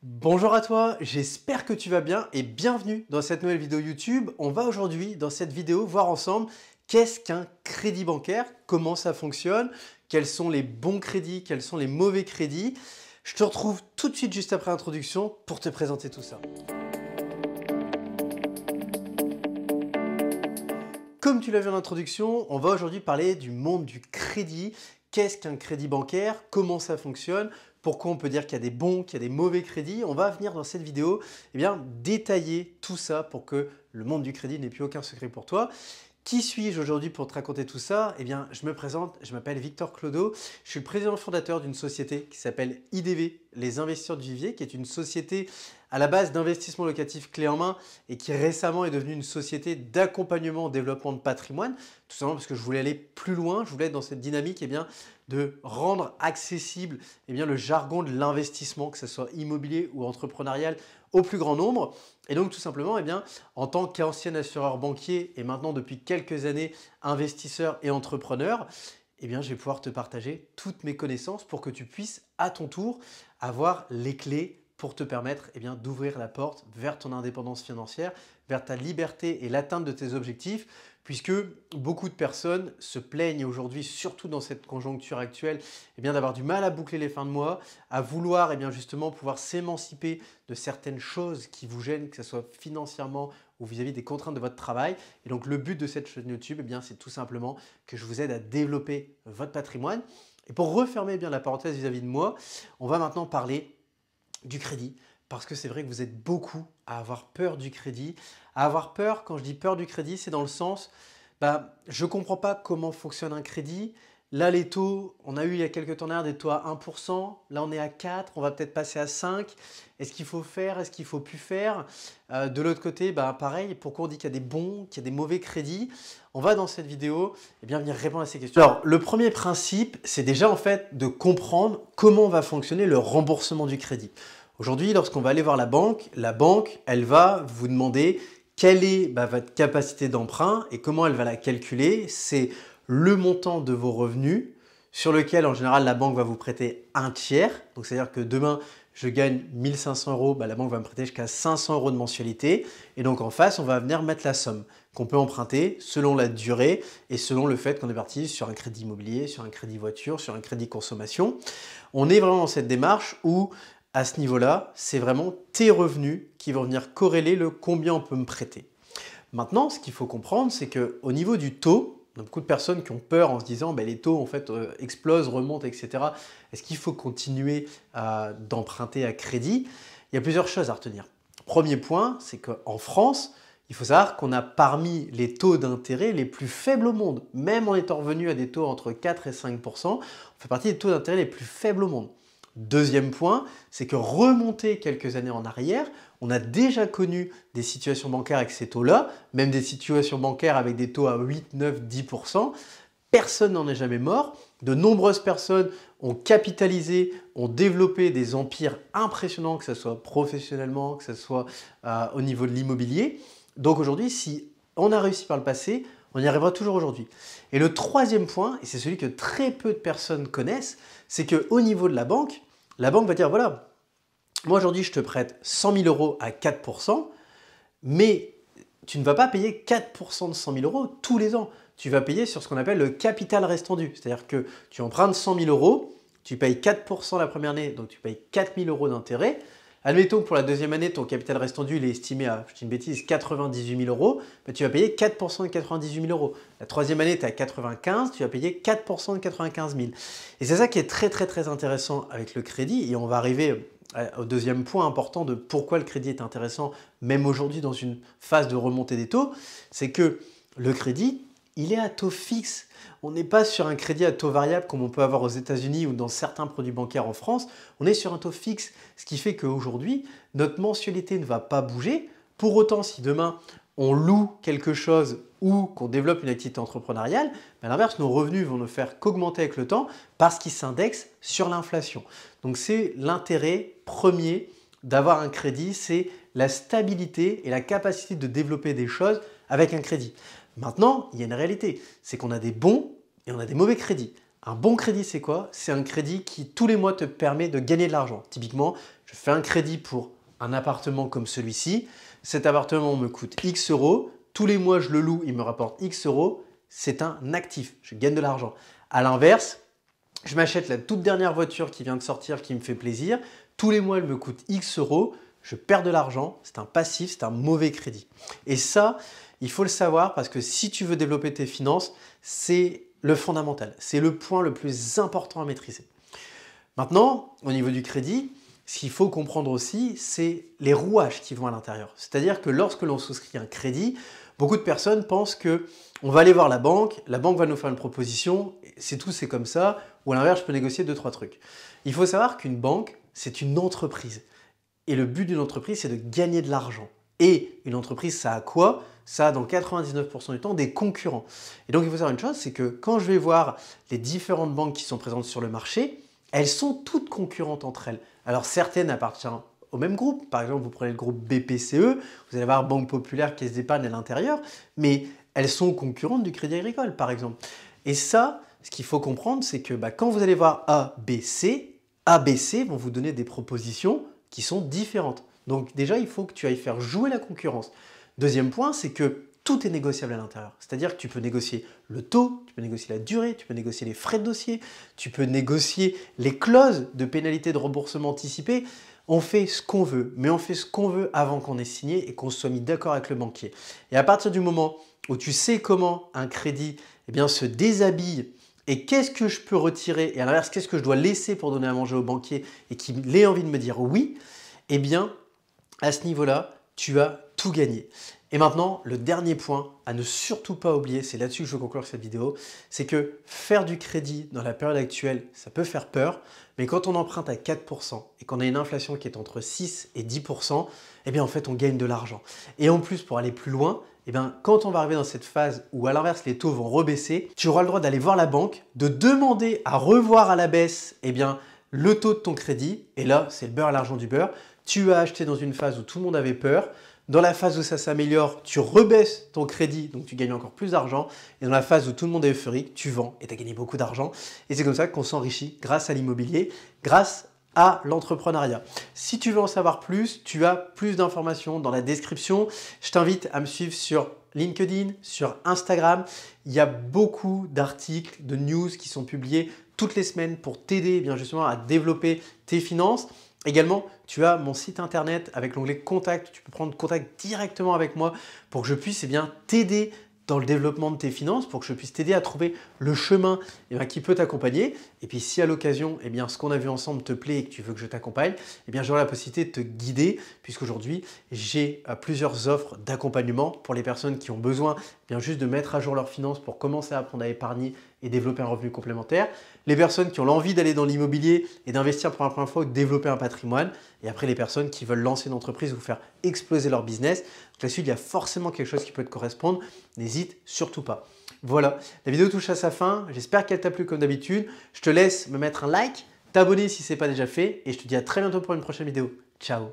Bonjour à toi, j'espère que tu vas bien et bienvenue dans cette nouvelle vidéo YouTube. On va aujourd'hui dans cette vidéo voir ensemble qu'est-ce qu'un crédit bancaire, comment ça fonctionne, quels sont les bons crédits, quels sont les mauvais crédits. Je te retrouve tout de suite juste après l'introduction pour te présenter tout ça. Comme tu l'as vu en introduction, on va aujourd'hui parler du monde du crédit. Qu'est-ce qu'un crédit bancaire? Comment ça fonctionne? Pourquoi on peut dire qu'il y a des bons, qu'il y a des mauvais crédits? On va venir dans cette vidéo détailler tout ça pour que le monde du crédit n'ait plus aucun secret pour toi. Qui suis-je aujourd'hui pour te raconter tout ça? Je me présente, je m'appelle Victor Clodo, je suis le président fondateur d'une société qui s'appelle IDV, les Investisseurs du Vivier, qui est une société à la base d'investissement locatif clé en main et qui récemment est devenue une société d'accompagnement au développement de patrimoine, tout simplement parce que je voulais aller plus loin, je voulais être dans cette dynamique de rendre accessible le jargon de l'investissement, que ce soit immobilier ou entrepreneurial, au plus grand nombre. Et donc tout simplement, en tant qu'ancien assureur banquier et maintenant depuis quelques années investisseur et entrepreneur, je vais pouvoir te partager toutes mes connaissances pour que tu puisses à ton tour avoir les clés pour te permettre d'ouvrir la porte vers ton indépendance financière, vers ta liberté et l'atteinte de tes objectifs, puisque beaucoup de personnes se plaignent aujourd'hui, surtout dans cette conjoncture actuelle, d'avoir du mal à boucler les fins de mois, à vouloir justement pouvoir s'émanciper de certaines choses qui vous gênent, que ce soit financièrement ou vis-à-vis des contraintes de votre travail. Et donc le but de cette chaîne YouTube, c'est tout simplement que je vous aide à développer votre patrimoine. Et pour refermer la parenthèse vis-à-vis de moi, on va maintenant parler du crédit, parce que c'est vrai que vous êtes beaucoup à avoir peur du crédit. À avoir peur, quand je dis peur du crédit, c'est dans le sens, je ne comprends pas comment fonctionne un crédit. Là, les taux, on a eu il y a quelques temps derrière des taux à 1%. Là, on est à 4, on va peut-être passer à 5. Est-ce qu'il faut faire? Est-ce qu'il ne faut plus faire? De l'autre côté, pareil, pourquoi on dit qu'il y a des bons, qu'il y a des mauvais crédits? On va dans cette vidéo venir répondre à ces questions. Alors, le premier principe, c'est déjà en fait de comprendre comment va fonctionner le remboursement du crédit. Aujourd'hui, lorsqu'on va aller voir la banque, elle va vous demander quelle est votre capacité d'emprunt et comment elle va la calculer. C'est le montant de vos revenus sur lequel, en général, la banque va vous prêter un tiers. Donc, c'est-à-dire que demain, je gagne 1 500 euros, la banque va me prêter jusqu'à 500 euros de mensualité. Et donc, en face, on va venir mettre la somme qu'on peut emprunter selon la durée et selon le fait qu'on est parti sur un crédit immobilier, sur un crédit voiture, sur un crédit consommation. On est vraiment dans cette démarche où à ce niveau-là, c'est vraiment tes revenus qui vont venir corréler le combien on peut me prêter. Maintenant, ce qu'il faut comprendre, c'est qu'au niveau du taux, il y a beaucoup de personnes qui ont peur en se disant les taux en fait explosent, remontent, etc. Est-ce qu'il faut continuer d'emprunter à crédit? Il y a plusieurs choses à retenir. Premier point, c'est qu'en France, il faut savoir qu'on a parmi les taux d'intérêt les plus faibles au monde. Même en étant revenu à des taux entre 4 et 5%, on fait partie des taux d'intérêt les plus faibles au monde. Deuxième point, c'est que remonter quelques années en arrière, on a déjà connu des situations bancaires avec ces taux-là, même des situations bancaires avec des taux à 8, 9, 10%. Personne n'en est jamais mort. De nombreuses personnes ont capitalisé, ont développé des empires impressionnants, que ce soit professionnellement, que ce soit au niveau de l'immobilier. Donc aujourd'hui, si on a réussi par le passé, on y arrivera toujours aujourd'hui. Et le troisième point, et c'est celui que très peu de personnes connaissent, c'est qu'au niveau de la banque va dire, voilà, moi aujourd'hui je te prête 100 000 euros à 4%, mais tu ne vas pas payer 4% de 100 000 euros tous les ans. Tu vas payer sur ce qu'on appelle le capital restendu. C'est-à-dire que tu empruntes 100 000 euros, tu payes 4% la première année, donc tu payes 4 000 euros d'intérêt. Admettons que pour la deuxième année, ton capital restendu il est estimé à, je dis une bêtise, 98 000 euros, tu vas payer 4% de 98 000 euros. La troisième année, tu es à 95, tu vas payer 4% de 95 000. Et c'est ça qui est très très très intéressant avec le crédit, et on va arriver au deuxième point important de pourquoi le crédit est intéressant, même aujourd'hui dans une phase de remontée des taux, c'est que le crédit, il est à taux fixe. On n'est pas sur un crédit à taux variable comme on peut avoir aux États-Unis ou dans certains produits bancaires en France. On est sur un taux fixe, ce qui fait qu'aujourd'hui, notre mensualité ne va pas bouger. Pour autant, si demain, on loue quelque chose ou qu'on développe une activité entrepreneuriale, à l'inverse, nos revenus vont ne faire qu'augmenter avec le temps parce qu'ils s'indexent sur l'inflation. Donc, c'est l'intérêt premier d'avoir un crédit, c'est la stabilité et la capacité de développer des choses avec un crédit. Maintenant, il y a une réalité, c'est qu'on a des bons et on a des mauvais crédits. Un bon crédit, c'est quoi? C'est un crédit qui, tous les mois, te permet de gagner de l'argent. Typiquement, je fais un crédit pour un appartement comme celui-ci, cet appartement me coûte X euros, tous les mois je le loue, il me rapporte X euros, c'est un actif, je gagne de l'argent. À l'inverse, je m'achète la toute dernière voiture qui vient de sortir, qui me fait plaisir, tous les mois elle me coûte X euros, je perds de l'argent, c'est un passif, c'est un mauvais crédit. Et ça, il faut le savoir parce que si tu veux développer tes finances, c'est le fondamental, c'est le point le plus important à maîtriser. Maintenant, au niveau du crédit, ce qu'il faut comprendre aussi, c'est les rouages qui vont à l'intérieur. C'est-à-dire que lorsque l'on souscrit un crédit, beaucoup de personnes pensent que on va aller voir la banque va nous faire une proposition, c'est tout, c'est comme ça, ou à l'inverse, je peux négocier 2-3 trucs. Il faut savoir qu'une banque, c'est une entreprise. Et le but d'une entreprise, c'est de gagner de l'argent. Et une entreprise, ça a quoi? Ça a dans 99% du temps des concurrents. Et donc, il faut savoir une chose, c'est que quand je vais voir les différentes banques qui sont présentes sur le marché, elles sont toutes concurrentes entre elles. Alors, certaines appartiennent au même groupe. Par exemple, vous prenez le groupe BPCE, vous allez voir Banque Populaire, Caisse d'Épargne à l'intérieur, mais elles sont concurrentes du Crédit Agricole, par exemple. Et ça, ce qu'il faut comprendre, c'est que quand vous allez voir A, B, C vont vous donner des propositions qui sont différentes. Donc déjà, il faut que tu ailles faire jouer la concurrence. Deuxième point, c'est que tout est négociable à l'intérieur. C'est-à-dire que tu peux négocier le taux, tu peux négocier la durée, tu peux négocier les frais de dossier, tu peux négocier les clauses de pénalité de remboursement anticipé. On fait ce qu'on veut, mais on fait ce qu'on veut avant qu'on ait signé et qu'on se soit mis d'accord avec le banquier. Et à partir du moment où tu sais comment un crédit se déshabille et qu'est-ce que je peux retirer et à l'inverse, qu'est-ce que je dois laisser pour donner à manger au banquier et qu'il ait envie de me dire oui, à ce niveau-là, tu as tout gagné. Et maintenant, le dernier point à ne surtout pas oublier, c'est là-dessus que je veux conclure cette vidéo, c'est que faire du crédit dans la période actuelle, ça peut faire peur, mais quand on emprunte à 4% et qu'on a une inflation qui est entre 6 et 10%, en fait, on gagne de l'argent. Et en plus, pour aller plus loin, quand on va arriver dans cette phase où à l'inverse, les taux vont rebaisser, tu auras le droit d'aller voir la banque, de demander à revoir à la baisse le taux de ton crédit, et là, c'est le beurre à l'argent du beurre. Tu as acheté dans une phase où tout le monde avait peur. Dans la phase où ça s'améliore, tu rebaisses ton crédit, donc tu gagnes encore plus d'argent. Et dans la phase où tout le monde est euphorique, tu vends et tu as gagné beaucoup d'argent. Et c'est comme ça qu'on s'enrichit grâce à l'immobilier, grâce à l'entrepreneuriat. Si tu veux en savoir plus, tu as plus d'informations dans la description. Je t'invite à me suivre sur LinkedIn, sur Instagram. Il y a beaucoup d'articles, de news qui sont publiés toutes les semaines pour t'aider justement à développer tes finances. Également, tu as mon site internet avec l'onglet Contact. Tu peux prendre contact directement avec moi pour que je puisse t'aider dans le développement de tes finances, pour que je puisse t'aider à trouver le chemin qui peut t'accompagner. Et puis si à l'occasion, ce qu'on a vu ensemble te plaît et que tu veux que je t'accompagne, j'aurai la possibilité de te guider, puisqu'aujourd'hui, j'ai plusieurs offres d'accompagnement pour les personnes qui ont besoin juste de mettre à jour leurs finances pour commencer à apprendre à épargner et développer un revenu complémentaire. Les personnes qui ont l'envie d'aller dans l'immobilier et d'investir pour la première fois ou de développer un patrimoine. Et après, les personnes qui veulent lancer une entreprise ou faire exploser leur business. Donc là-dessus, il y a forcément quelque chose qui peut te correspondre. N'hésite surtout pas. Voilà, la vidéo touche à sa fin. J'espère qu'elle t'a plu comme d'habitude. Je te laisse me mettre un like, t'abonner si ce n'est pas déjà fait. Et je te dis à très bientôt pour une prochaine vidéo. Ciao!